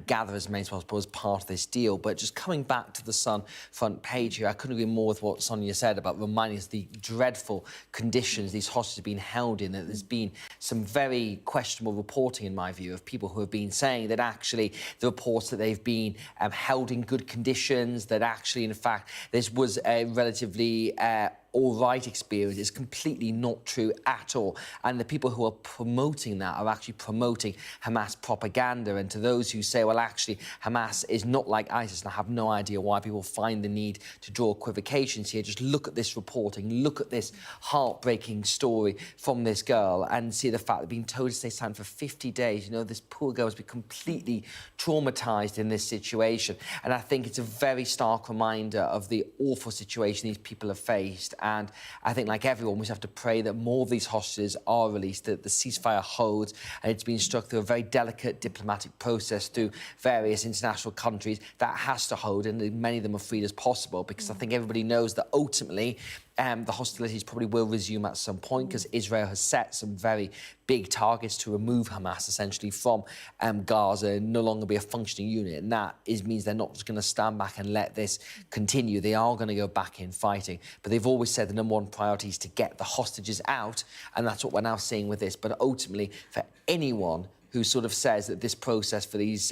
[SPEAKER 4] gather as many as possible as part of this deal. But just coming back to the Sun front page here, I couldn't agree more with what Sonia said about reminding us the dreadful conditions these hostages have been held in. That there's been some very questionable reporting, in my view, of people who have been saying that actually the reports that they've been held in good conditions, that actually, in fact, this was a relatively all-right experience is completely not true at all. And the people who are promoting that are actually promoting Hamas propaganda. And to those who say, well, actually, Hamas is not like ISIS, and I have no idea why people find the need to draw equivocations here, just look at this reporting, look at this heartbreaking story from this girl and see the fact that being told to stay silent for 50 days, you know, this poor girl has been completely traumatised in this situation. And I think it's a very stark reminder of the awful situation these people have faced. And I think, like everyone, we have to pray that more of these hostages are released, that the ceasefire holds, and it's been struck through a very delicate diplomatic process through various international countries. That has to hold, and many of them are freed as possible, because I think everybody knows that ultimately the hostilities probably will resume at some point, because Israel has set some very big targets to remove Hamas essentially from Gaza and no longer be a functioning unit. And that means they're not just going to stand back and let this continue. They are going to go back in fighting. But they've always said the number one priority is to get the hostages out. And that's what we're now seeing with this. But ultimately, for anyone who sort of says that this process for these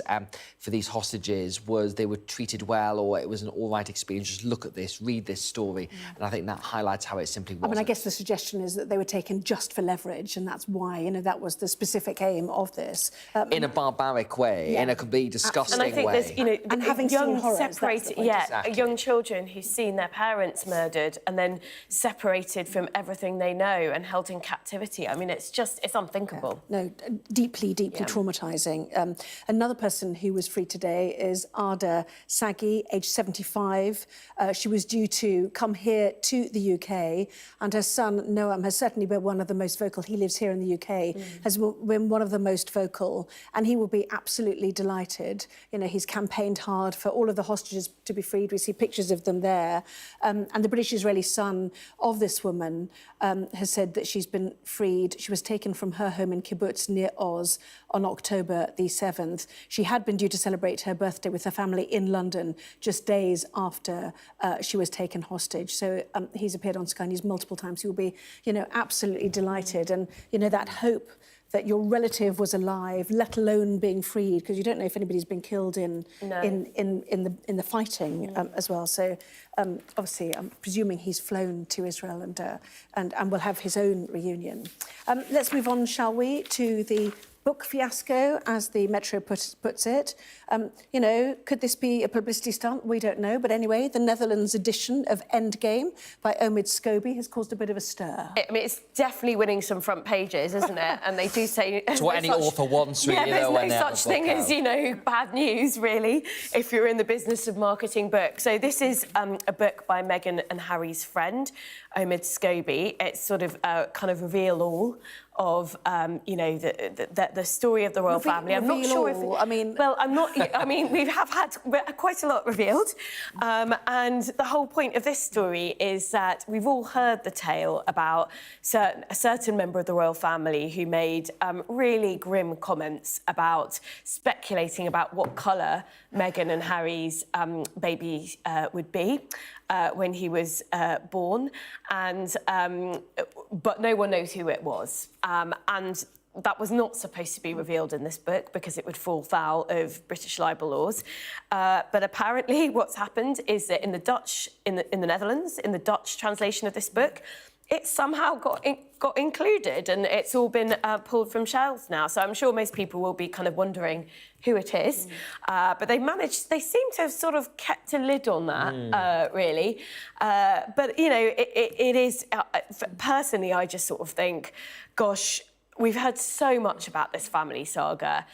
[SPEAKER 4] hostages was they were treated well or it was an all-right experience, just look at this, read this story, and I think that highlights how it simply wasn't.
[SPEAKER 1] I mean, I guess the suggestion is that they were taken just for leverage, and that's why, you know, that was the specific aim of this.
[SPEAKER 4] In a barbaric way, in a completely disgusting way.
[SPEAKER 3] And I think there's, you know,
[SPEAKER 1] and having
[SPEAKER 3] young
[SPEAKER 1] horrors,
[SPEAKER 3] separated, young children who've seen their parents murdered and then separated from everything they know and held in captivity. I mean, it's unthinkable.
[SPEAKER 1] No, deeply traumatising. Another person who was freed today is Ada Sagi, aged 75. She was due to come here to the UK, and her son, Noam, has certainly been one of the most vocal. He lives here in the UK, has been one of the most vocal, and he will be absolutely delighted. You know, he's campaigned hard for all of the hostages to be freed. We see pictures of them there. And the British-Israeli son of this woman has said that she's been freed. She was taken from her home in Kibbutz near Oz on October the 7th. She had been due to celebrate her birthday with her family in London just days after she was taken hostage. So he's appeared on Sky News multiple times. He will be, you know, absolutely delighted. And, you know, that hope that your relative was alive, let alone being freed, because you don't know if anybody's been killed in the fighting as well. So obviously, I'm presuming he's flown to Israel and will have his own reunion. Let's move on, shall we, to the book fiasco, as the Metro puts it. You know, could this be a publicity stunt? We don't know. But anyway, the Netherlands edition of Endgame by Omid Scobie has caused a bit of a stir.
[SPEAKER 3] I mean, it's definitely winning some front pages, isn't it? And they do say...
[SPEAKER 4] It's what any author wants, really.
[SPEAKER 3] Yeah, there's no such thing as, you know, bad news, really, if you're in the business of marketing books. So this is a book by Meghan and Harry's friend, Omid Scobie. It's sort of kind of reveal all of, you know, the story of the royal family. I'm not sure if...
[SPEAKER 1] I mean...
[SPEAKER 3] Well, I'm not... I mean, we have had quite a lot revealed. And the whole point of this story is that we've all heard the tale about a certain member of the royal family who made really grim comments about speculating about what colour Meghan and Harry's baby would be when he was born. And but no one knows who it was. And that was not supposed to be revealed in this book because it would fall foul of British libel laws. But apparently what's happened is that in the Netherlands, in the Dutch translation of this book, it somehow got included, and it's all been pulled from shelves now. So I'm sure most people will be kind of wondering who it is. But they seem to have sort of kept a lid on that, really. But, you know, it is, personally, I just sort of think, gosh, we've heard so much about this family saga.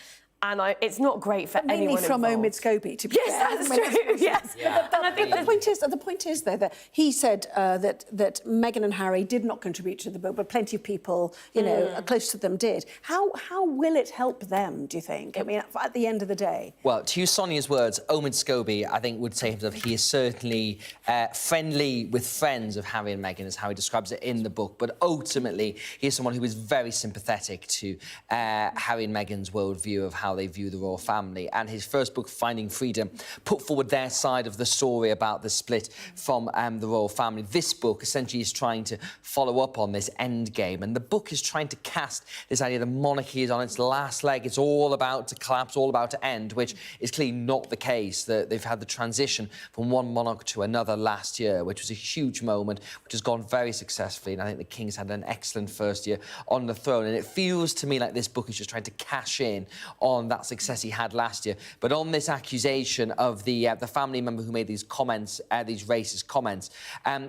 [SPEAKER 3] and it's not great for
[SPEAKER 1] mainly
[SPEAKER 3] anyone
[SPEAKER 1] from
[SPEAKER 3] involved.
[SPEAKER 1] Omid Scobie, to be
[SPEAKER 3] fair. Yes, that's true. Yes,
[SPEAKER 1] and I think the point is though that he said that Meghan and Harry did not contribute to the book, but plenty of people, you know, close to them did. How will it help them? Do you think? I mean, at the end of the day.
[SPEAKER 4] Well, to use Sonia's words, Omid Scobie, I think, would say himself he is certainly friendly with friends of Harry and Meghan, as how he describes it in the book. But ultimately, he is someone who is very sympathetic to Harry and Meghan's worldview of how they view the royal family. And his first book, Finding Freedom, put forward their side of the story about the split from the royal family. This book essentially is trying to follow up on this end game. And the book is trying to cast this idea that monarchy is on its last leg. It's all about to collapse, all about to end, which is clearly not the case. That they've had the transition from one monarch to another last year, which was a huge moment, which has gone very successfully. And I think the King's had an excellent first year on the throne. And it feels to me like this book is just trying to cash in on that success he had last year. But on this accusation of the family member who made these comments, these racist comments,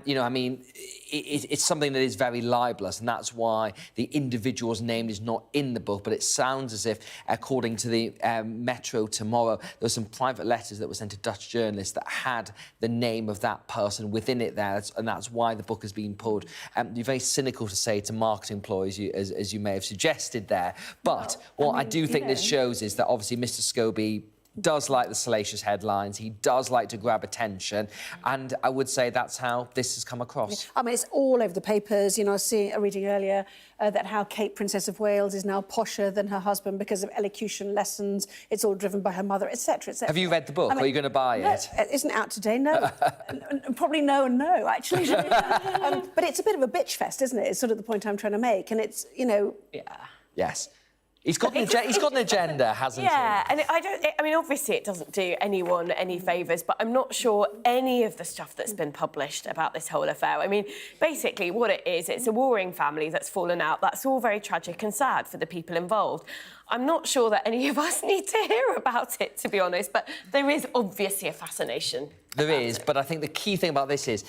[SPEAKER 4] you know, I mean, it's something that is very libelous, and that's why the individual's name is not in the book. But it sounds as if, according to the Metro tomorrow, there were some private letters that were sent to Dutch journalists that had the name of that person within it there, and that's why the book has been pulled. You're very cynical to say to marketing employees, as you may have suggested there. But what I do think this shows is that obviously Mr. Scobie does like the salacious headlines. He does like to grab attention, and I would say that's how this has come across.
[SPEAKER 1] I mean, it's all over the papers. You know, I was reading earlier that how Kate, Princess of Wales, is now posher than her husband because of elocution lessons. It's all driven by her mother, etc., etc.
[SPEAKER 4] Have you read the book? I mean, are you going to buy it?
[SPEAKER 1] It isn't out today, no. Probably no and no, actually. But it's a bit of a bitch fest, isn't it? It's sort of the point I'm trying to make, and it's, you know...
[SPEAKER 4] Yeah. Yes. He's got an agenda, hasn't he?
[SPEAKER 3] Yeah, and I mean, obviously it doesn't do anyone any favours, but I'm not sure any of the stuff that's been published about this whole affair. I mean, basically what it is, it's a warring family that's fallen out. That's all very tragic and sad for the people involved. I'm not sure that any of us need to hear about it, to be honest, but there is obviously a fascination.
[SPEAKER 4] There is, but I think the key thing about this is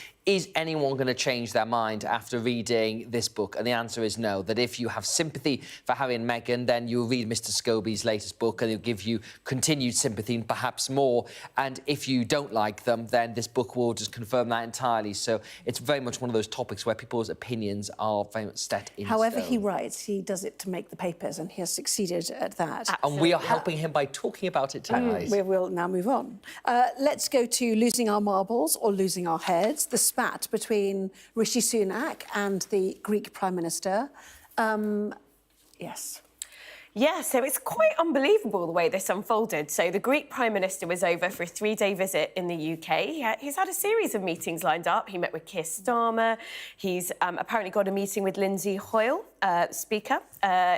[SPEAKER 4] anyone going to change their mind after reading this book? And the answer is no, that if you have sympathy for Harry and Meghan, then you'll read Mr. Scobie's latest book and it'll give you continued sympathy and perhaps more. And if you don't like them, then this book will just confirm that entirely. So it's very much one of those topics where people's opinions are very much set in
[SPEAKER 1] However
[SPEAKER 4] stone.
[SPEAKER 1] he writes, he does it to make the papers, and he has succeeded at that.
[SPEAKER 3] Absolutely.
[SPEAKER 4] And we are helping him by talking about it tonight.
[SPEAKER 1] We will now move on. Let's go to losing our marbles or losing our heads, the spat between Rishi Sunak and the Greek Prime Minister. Yes.
[SPEAKER 3] Yeah, so it's quite unbelievable the way this unfolded. So the Greek Prime Minister was over for a 3-day visit in the UK. He's had a series of meetings lined up. He met with Keir Starmer. He's apparently got a meeting with Lindsay Hoyle, Speaker,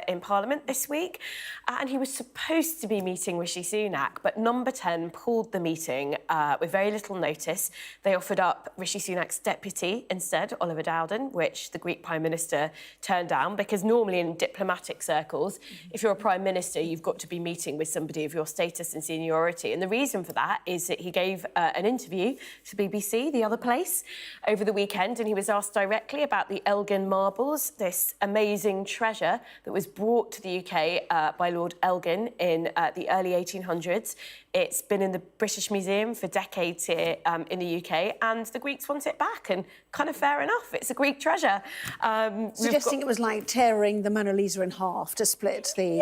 [SPEAKER 3] in Parliament this week. And he was supposed to be meeting Rishi Sunak, but Number 10 pulled the meeting with very little notice. They offered up Rishi Sunak's deputy instead, Oliver Dowden, which the Greek Prime Minister turned down, because normally in diplomatic circles, if you're a Prime Minister, you've got to be meeting with somebody of your status and seniority. And the reason for that is that he gave an interview to BBC, the other place, over the weekend, and he was asked directly about the Elgin marbles, this amazing treasure that was brought to the UK by Lord Elgin in the early 1800s. It's been in the British Museum for decades here in the UK, and the Greeks want it back, and kind of fair enough. It's a Greek treasure.
[SPEAKER 1] Suggesting it was like tearing the Mona Lisa in half to split the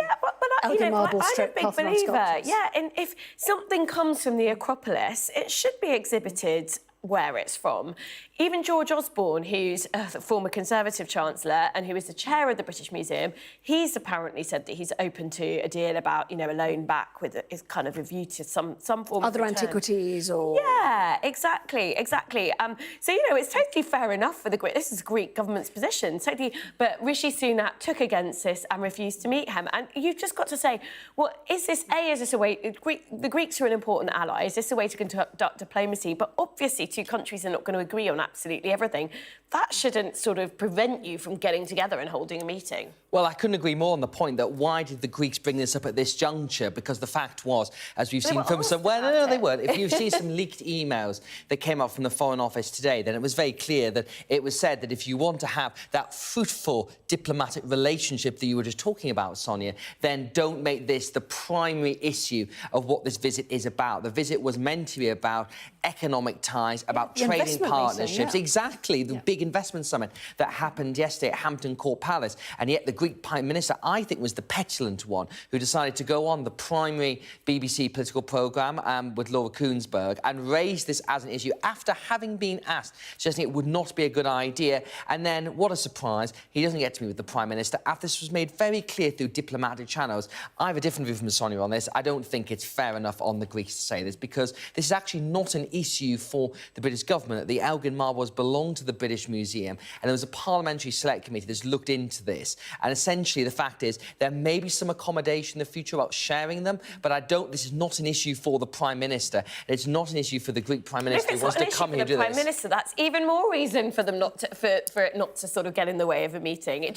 [SPEAKER 1] Elgin
[SPEAKER 3] I'm
[SPEAKER 1] marble
[SPEAKER 3] a big
[SPEAKER 1] Parthenon
[SPEAKER 3] believer.
[SPEAKER 1] sculptures.
[SPEAKER 3] Yeah, and if something comes from the Acropolis, it should be exhibited where it's from. Even George Osborne, who's the former Conservative Chancellor and who is the chair of the British Museum, he's apparently said that he's open to a deal about, you know, a loan back with a kind of a view to some form
[SPEAKER 1] Other
[SPEAKER 3] of return.
[SPEAKER 1] antiquities or...
[SPEAKER 3] Yeah, exactly. So, you know, it's totally fair enough for the Greek... This is Greek government's position, totally. But Rishi Sunak took against this and refused to meet him. And you've just got to say, well, is this a way... The Greeks are an important ally. Is this a way to conduct diplomacy? But obviously, two countries are not going to agree on absolutely everything. That shouldn't sort of prevent you from getting together and holding a meeting.
[SPEAKER 4] Well, I couldn't agree more on the point that why did the Greeks bring this up at this juncture? Because the fact was, as we've seen from some... Well, no, they weren't. If you've seen some leaked emails that came out from the Foreign Office today, then it was very clear that it was said that if you want to have that fruitful diplomatic relationship that you were just talking about, Sonia, then don't make this the primary issue of what this visit is about. The visit was meant to be about economic ties, about trading partnerships.
[SPEAKER 1] Reason,
[SPEAKER 4] Exactly, the big investment summit that happened yesterday at Hampton Court Palace. And yet the Greek Prime Minister, I think, was the petulant one who decided to go on the primary BBC political programme with Laura Kuenssberg and raise this as an issue after having been asked, suggesting it would not be a good idea. And then, what a surprise, he doesn't get to meet with the Prime Minister after this was made very clear through diplomatic channels. I have a different view from Sonia on this. I don't think it's fair enough on the Greeks to say this, because this is actually not an issue for the British government. The Elgin marbles belong to the British Museum, and there was a parliamentary select committee that's looked into this. And essentially, the fact is, there may be some accommodation in the future about sharing them, but this is not an issue for the Prime Minister. It's not an issue for the Greek Prime Minister who wants to come here and do this.
[SPEAKER 3] If it's not an issue for the Prime Minister, that's even more reason for them for it not to sort of get in the way of a meeting.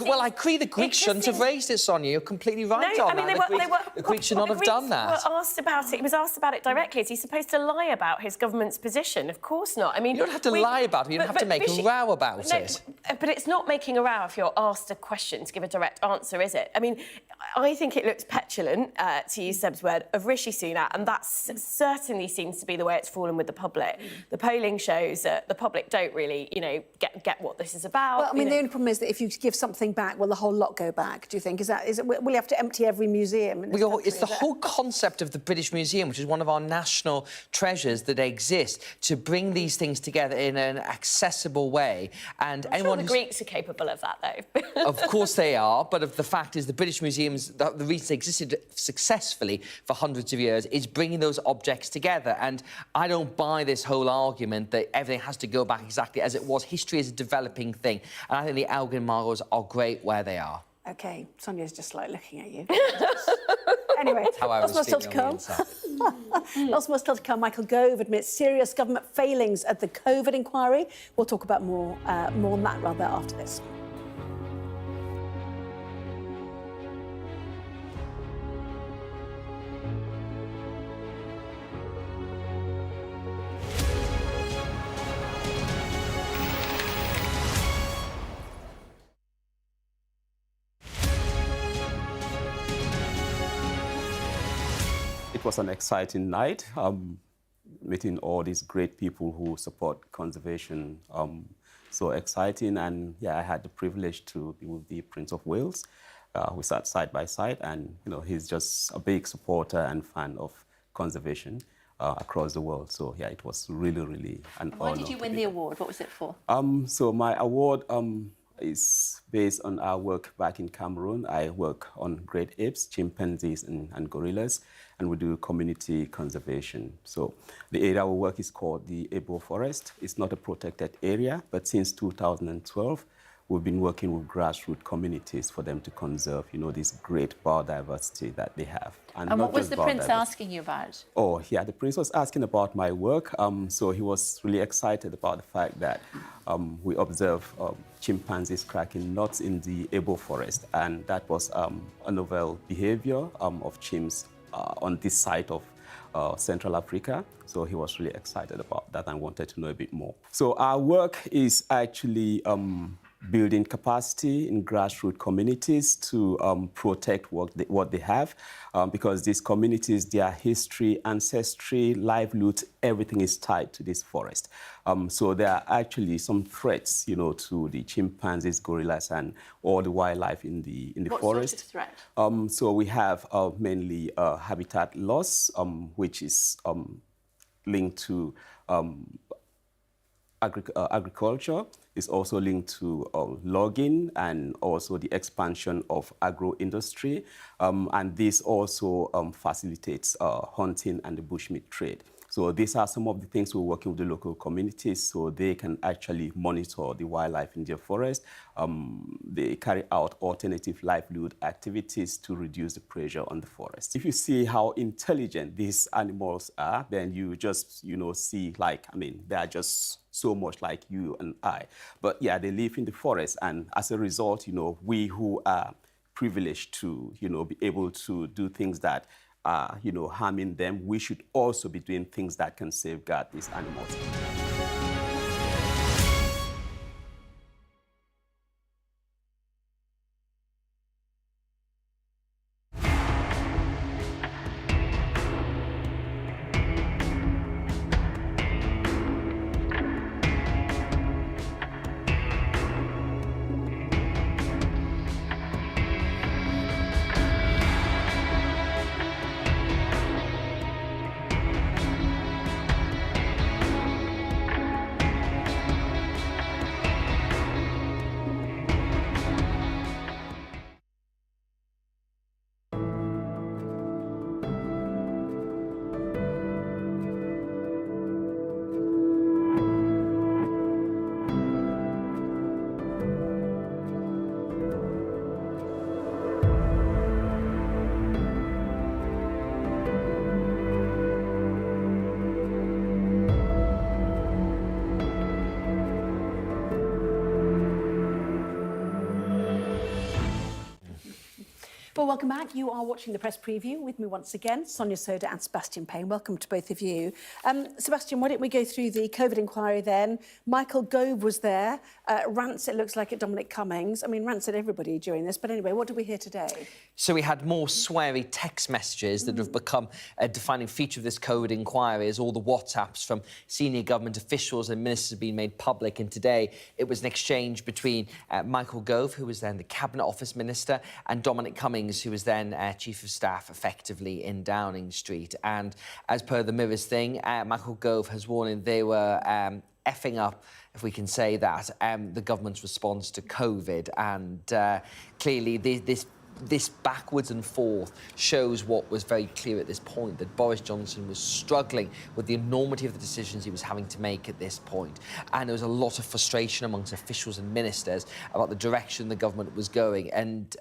[SPEAKER 4] Well, I agree the Greeks shouldn't have raised it, Sonia. You're completely right on that. The Greeks should not have done that.
[SPEAKER 3] Were asked about it. He was asked about it directly. Is he supposed to lie about his government's position? Of course not. I mean,
[SPEAKER 4] you don't have to lie about it. You don't have to make a row about it.
[SPEAKER 3] But it's not making a row if you're asked a question to give a direct answer, is it? I mean, I think it looks petulant, to use Seb's word, of Rishi Sunak, and that certainly seems to be the way it's fallen with the public. The polling shows that the public don't really, get what this is about.
[SPEAKER 1] Well, I mean, the only problem is that if you give something back, will the whole lot go back? Do you think? Will you have to empty every museum?
[SPEAKER 4] It's the whole concept of the British Museum, which is one of our national treasures that exists, to bring these things together in an accessible way. And
[SPEAKER 3] I'm sure the Greeks are capable of that, though.
[SPEAKER 4] Of course they are, but the fact is the British Museums, the reason they existed successfully for hundreds of years is bringing those objects together. And I don't buy this whole argument that everything has to go back exactly as it was. History is a developing thing. And I think the Elgin marbles are great where they are.
[SPEAKER 1] OK, Sonia's just like looking at you. Anyway, lots more still to come. Lots more still to come. Michael Gove admits serious government failings at the COVID inquiry. We'll talk about more on that after this.
[SPEAKER 16] It was an exciting night, meeting all these great people who support conservation. So exciting, and yeah, I had the privilege to be with the Prince of Wales. We sat side by side, and he's just a big supporter and fan of conservation across the world. So yeah, it was really, really an honor.
[SPEAKER 11] Why did you win the award? What was it for?
[SPEAKER 16] So my award is based on our work back in Cameroon. I work on great apes, chimpanzees, and gorillas, and we do community conservation. So the area we work is called the Ebo Forest. It's not a protected area, but since 2012, we've been working with grassroots communities for them to conserve, this great biodiversity that they have.
[SPEAKER 11] And what was the Prince asking you about?
[SPEAKER 16] Oh, yeah, the Prince was asking about my work. So he was really excited about the fact that we observe chimpanzees cracking nuts in the Ebo Forest. And that was a novel behavior of chimps on this side of Central Africa. So he was really excited about that and wanted to know a bit more. So our work is actually building capacity in grassroots communities to protect what they have, because these communities, their history, ancestry, livelihood, everything is tied to this forest. So there are actually some threats, to the chimpanzees, gorillas, and all the wildlife in the forest.
[SPEAKER 11] What sort of threat?
[SPEAKER 16] So we have mainly habitat loss, which is linked to agriculture. Is also linked to logging and also the expansion of agro-industry. And this also facilitates hunting and the bushmeat trade. So these are some of the things we're working with the local communities so they can actually monitor the wildlife in their forest. They carry out alternative livelihood activities to reduce the pressure on the forest. If you see how intelligent these animals are, then you just, see they are just so much like you and I. But yeah, they live in the forest, and as a result, we who are privileged to, be able to do things that are, harming them, we should also be doing things that can safeguard these animals.
[SPEAKER 1] Well, welcome back. You are watching the press preview with me once again, Sonia Soda and Sebastian Payne. Welcome to both of you. Sebastian, why don't we go through the COVID inquiry then? Michael Gove was there. Rants, it looks like, at Dominic Cummings. I mean, rants at everybody during this. But anyway, what did we hear today?
[SPEAKER 4] So we had more sweary text messages that have become a defining feature of this COVID inquiry, as all the WhatsApps from senior government officials and ministers have been made public. And today it was an exchange between Michael Gove, who was then the Cabinet Office Minister, and Dominic Cummings, who was then Chief of Staff, effectively, in Downing Street. And as per the Mirror's thing, Michael Gove has warned they were effing up, if we can say that, the government's response to COVID. And clearly this backwards and forth shows what was very clear at this point, that Boris Johnson was struggling with the enormity of the decisions he was having to make at this point. And there was a lot of frustration amongst officials and ministers about the direction the government was going. And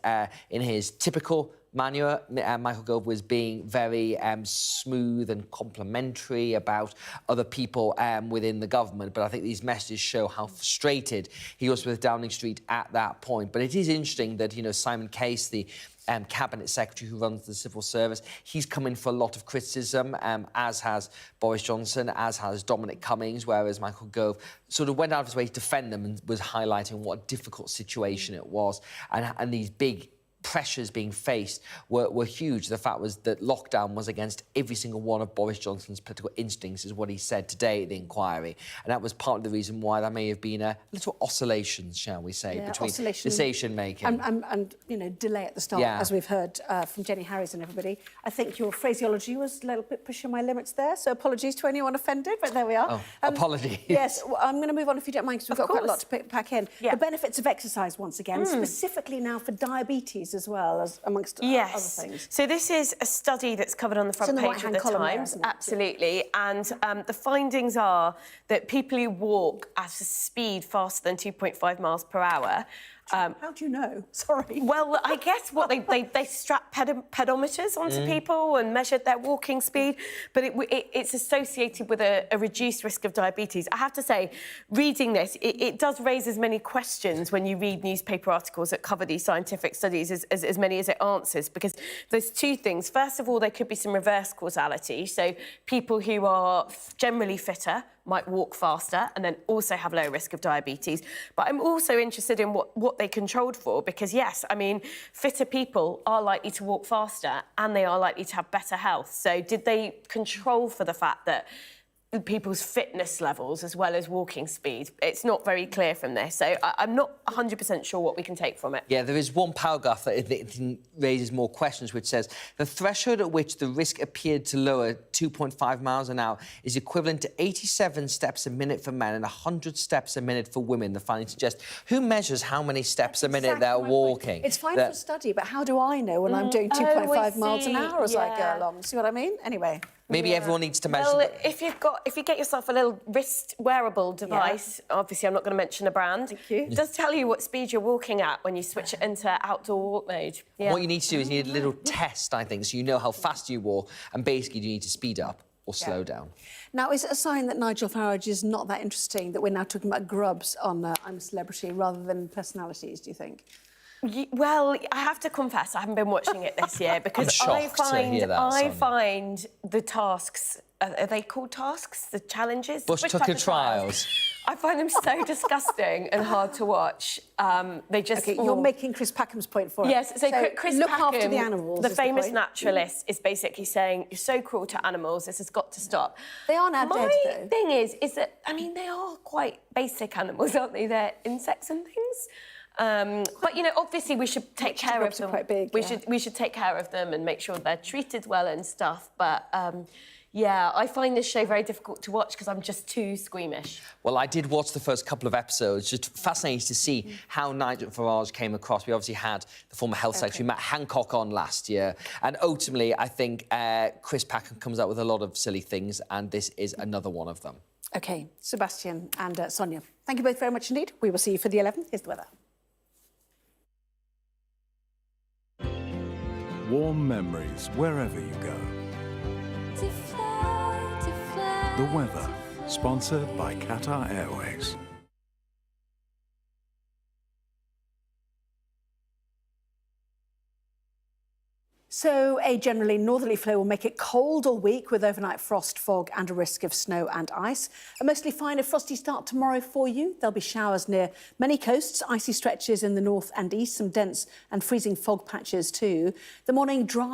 [SPEAKER 4] in his typical manner, Michael Gove was being very smooth and complimentary about other people within the government. But I think these messages show how frustrated he was with Downing Street at that point. But it is interesting that, Simon Case, the Cabinet Secretary who runs the civil service, he's come in for a lot of criticism, as has Boris Johnson, as has Dominic Cummings, whereas Michael Gove sort of went out of his way to defend them and was highlighting what a difficult situation it was. And these big pressures being faced were huge. The fact was that lockdown was against every single one of Boris Johnson's political instincts, is what he said today at the inquiry. And that was part of the reason why there may have been a little oscillations, shall we say, between decision-making.
[SPEAKER 1] And, delay at the start, as we've heard from Jenny Harries and everybody. I think your phraseology was a little bit pushing my limits there, so apologies to anyone offended, but there we are.
[SPEAKER 4] Oh, apologies.
[SPEAKER 1] Yes, I'm going to move on, if you don't mind, because we've got quite a lot to pack in.
[SPEAKER 3] Yeah.
[SPEAKER 1] The benefits of exercise, once again, specifically now for diabetes as well, as amongst other things.
[SPEAKER 3] So this is a study that's covered on the front page of the Times. Absolutely. And the findings are that people who walk at a speed faster than 2.5 miles per hour.
[SPEAKER 1] How do you know? Sorry.
[SPEAKER 3] Well, I guess what they strap pedometers onto people and measured their walking speed, but it's associated with a reduced risk of diabetes. I have to say, reading this, it does raise as many questions when you read newspaper articles that cover these scientific studies as many as it answers, because there's two things. First of all, there could be some reverse causality. So people who are generally fitter might walk faster and then also have low risk of diabetes. But I'm also interested in what they controlled for, because, yes, I mean, fitter people are likely to walk faster and they are likely to have better health. So did they control for the fact that people's fitness levels as well as walking speed? It's not very clear from this, so I'm not 100% sure what we can take from it.
[SPEAKER 4] Yeah, there is one paragraph that raises more questions, which says the threshold at which the risk appeared to lower 2.5 miles an hour is equivalent to 87 steps a minute for men and 100 steps a minute for women. The findings suggest who measures how many steps a minute they're walking.
[SPEAKER 1] It's fine for study, but how do I know when I'm doing 2.5 miles an hour as I go along? See what I mean? Anyway.
[SPEAKER 4] Maybe everyone needs to measure.
[SPEAKER 3] Well, if you get yourself a little wrist wearable device, obviously I'm not going to mention a brand. Thank you. It does tell you what speed you're walking at when you switch it into outdoor walk mode. Yeah.
[SPEAKER 4] What you need to do is you need a little test, I think, so you know how fast you walk, and basically you need to speed up or slow down.
[SPEAKER 1] Now, is it a sign that Nigel Farage is not that interesting, that we're now talking about grubs on I'm a Celebrity rather than personalities, do you think?
[SPEAKER 3] Well, I have to confess, I haven't been watching it this year because I find the tasks, are they called tasks? The challenges?
[SPEAKER 4] Bush Tucker trials.
[SPEAKER 3] I find them so disgusting and hard to watch. They just...
[SPEAKER 1] OK, you're making Chris Packham's point for us.
[SPEAKER 3] Yes, so Chris
[SPEAKER 1] look
[SPEAKER 3] Packham,
[SPEAKER 1] after the animals,
[SPEAKER 3] the famous naturalist, is basically saying, you're so cruel to animals, this has got to stop.
[SPEAKER 1] They are now dead, though.
[SPEAKER 3] My thing is that, I mean, they are quite basic animals, aren't they? They're insects and things. But, you know, obviously we should take care of them.
[SPEAKER 1] Quite big,
[SPEAKER 3] we should take care of them and make sure they're treated well and stuff. But, yeah, I find this show very difficult to watch because I'm just too squeamish.
[SPEAKER 4] Well, I did watch the first couple of episodes. Just fascinating to see how Nigel Farage came across. We obviously had the former Health Secretary, Matt Hancock, on last year. And ultimately, I think Chris Packham comes out with a lot of silly things, and this is another one of them.
[SPEAKER 1] OK, Sebastian and Sonia, thank you both very much indeed. We will see you for the 11th. Here's the weather.
[SPEAKER 17] Warm memories wherever you go. The weather, sponsored by Qatar Airways.
[SPEAKER 1] So a generally northerly flow will make it cold all week with overnight frost, fog and a risk of snow and ice. A mostly fine and frosty start tomorrow for you. There'll be showers near many coasts, icy stretches in the north and east, some dense and freezing fog patches too. The morning dry.